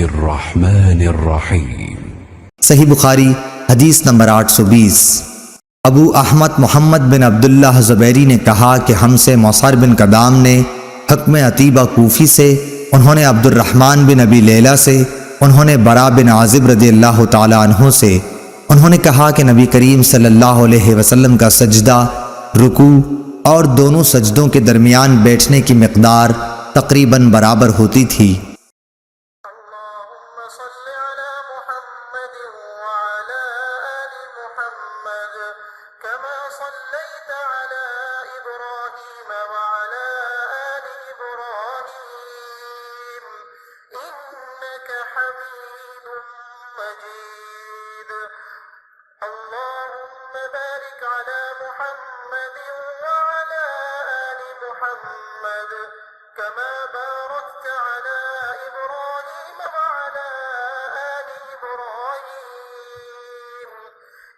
बिस्मिल्लाहिर्रहमानिर्रहीम। सही बुखारी हदीस नंबर 820। अबू अहमद मोहम्मद बिन अब्दुल्लाह ज़ुबैरी ने कहा कि हमसे मौसर बिन कदाम ने हक्म अतीबा कूफ़ी से, उन्होंने अब्दुर्रहमान बिन अबी लैला से, उन्होंने बरा बिन आज़िब रज़ियल्लाहु ताला अन्हु से, उन्होंने कहा कि नबी करीम सल्लल्लाहु अलैहि वसल्लम का सजदा, रुकू और दोनों सजदों के दरमियान बैठने की मिक़दार तकरीबन बराबर होती थी।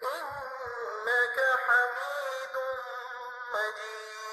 إنك حميد مجيد।